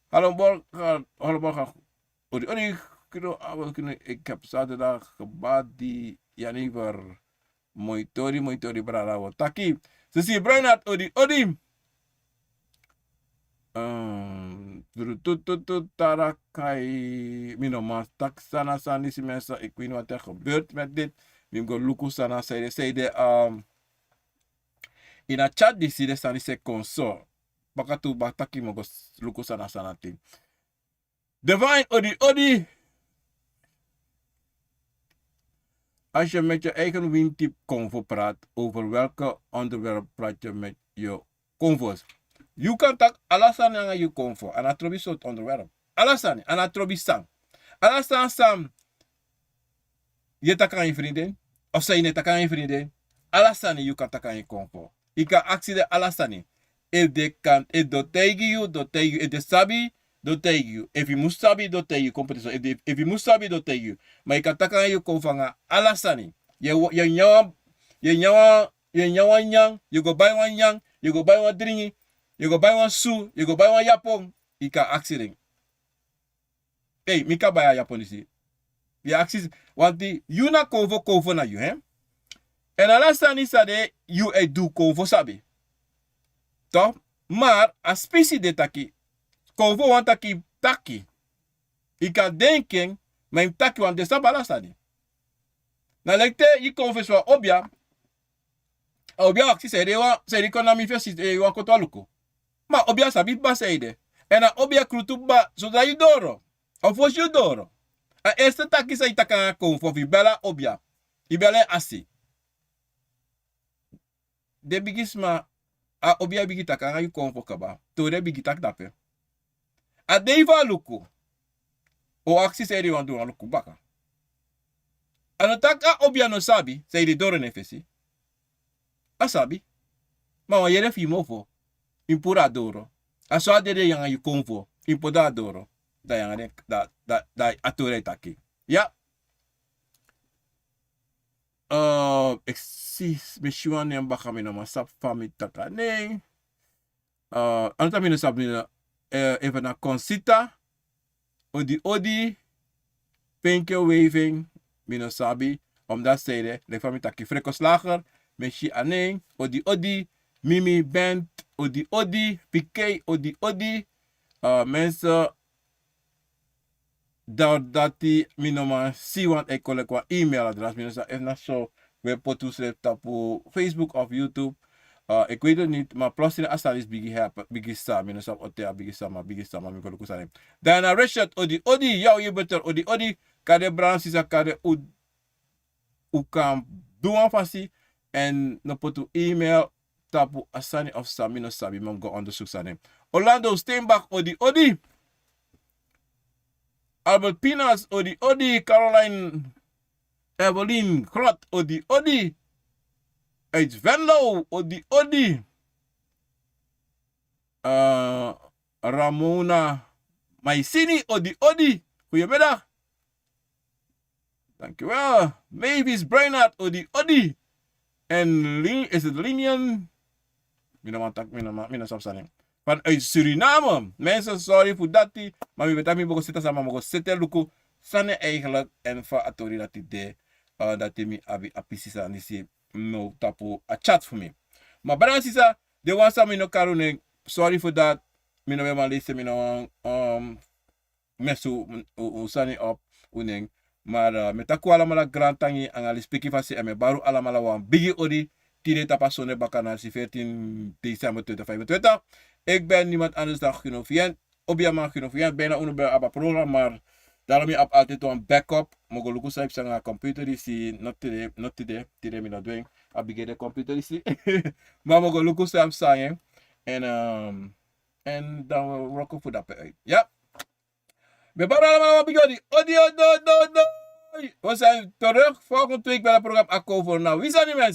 Hallo Borga Odi. Ik heb zaterdag gebad die Janiver. Moitori brada wo taki. Sisi Bruinat Odi. Tarakai minomas tak sana die mensen. Ik weet niet wat er gebeurt met dit. Mim go luku sana zeide in a chat die side sani se consort. Bakatu bataki mo go luku sana ting. Divine Odi. Als je met je eigen windtip convo praat, over welke onderwerp praat je met je convo's? Je kan tak alasani aan je convo, en atrobi soort onderwerp. Alasani, en atrobi sang. Alasani sam, je tak aan je vriendin, of zij net tak aan je vriendin. Alasani, je kan tak aan je convo. Je kan actie de alasani. If they can, if do tegen you, if they sabi, do tegen you. If you must sabi, do tegen you. Competition. If you must sabi, do tegen you. Maar je kan tak aan je convo nga alasani. Je nyawa nyang, you go buy one nyang, you go buy one dringi. You go buy one shoe, you go buy one yapon, you can accident. Hey, mika buy a yapon isi. You accident. Want die, you na convo na you, hè? En alasani sade, you do convo sabi. Toch? Maar, a specie de taki, convo want taki. Ik kan denken, mijn taki want de sab alasani. Na lekte, je convo is wel obja. Obja actie, zei de konami versie, je wan koto aluko. Maar obia sabi ba seide. En a obia krutuba zodra je doro. Of was je doro. A eerste taki sa itaka konfo fi bela obia. Ibele asi. De bigisma a obia bigitaka nga yu konfo kaba. Tore bigitak dape. A deiva luku. O aksi seide wan doen luku baka. Anotaka obia no sabi. Seide doro nefesi. A sabi. Ma wan yere fi mofo. Impura doro. Aso adede yang yu konvo. Impoda doro. Da yang da atore taki. Ja. Ik zie misschien een baka mina maar sap fami taka. Nee. Anta mina sap mina even na Concita. Odi. Pinkje waving. Mina sabi. Omdat zeide. De fami taki Freko Slager. Meshi aneng. Odi. Mimi Band. Odi, PK, Odi. Mensen dat die minoma si want ik collect een e-mailadres. Mensen even naar zo webpotu schrijft op Facebook of YouTube. Ik weet het niet, maar plus in asalis bigi sa. Mensen op otea bigi sa, maar mi kolu kusane. Daarna Richard Odi, jou je beter Odi. Kade bransi sa kade u kan doen fasi en no potu e-mail. Tapu asani of samino sabi mongo onderzoek sane. Orlando Steenbach Odi. Albert Pinas Odi. Caroline Evelyn Grot Odi. Uit Venlo Odi. Ramona Maisini Odi. Goedemiddag. Dankjewel. Mavis Brainard Odi. En is het Linian? Mina sapsaning. Vanuit Suriname. Mensen, sorry voor dat. Maar we weten dat we mogen zitten samen. Mogen zitten lukken. Sane eigenlijk. En van atori dat idee. Dat mi abi apisisa. Nisi no tapu a chat voor me. Maar Bransisa. De wansa mi no karune. Sorry voor dat. Mi no wema listen. Mi no mesu. Usani op. Uneng. Maar met aku alamala grand tangi. Angali speaking fasi. En me baru alamala wan bigi odi. Tine tapasone bakana si 14 december 2025. Ik ben niemand anders dan Ginofien. Obiama Ginofien. Bijna ongeveer op het programma. Maar daarom heb ik altijd een backup. Mogen lukken zijn op een computer. Die zie not today. Tine mi no doing. Abige de computer die zie. Maar mogen lukken zijn op zijn. En dan rokken voor dat uit. Ja. We hebben allemaal een audio. We zijn terug volgende week bij het programma Akko voor nou. Wie zijn die mensen?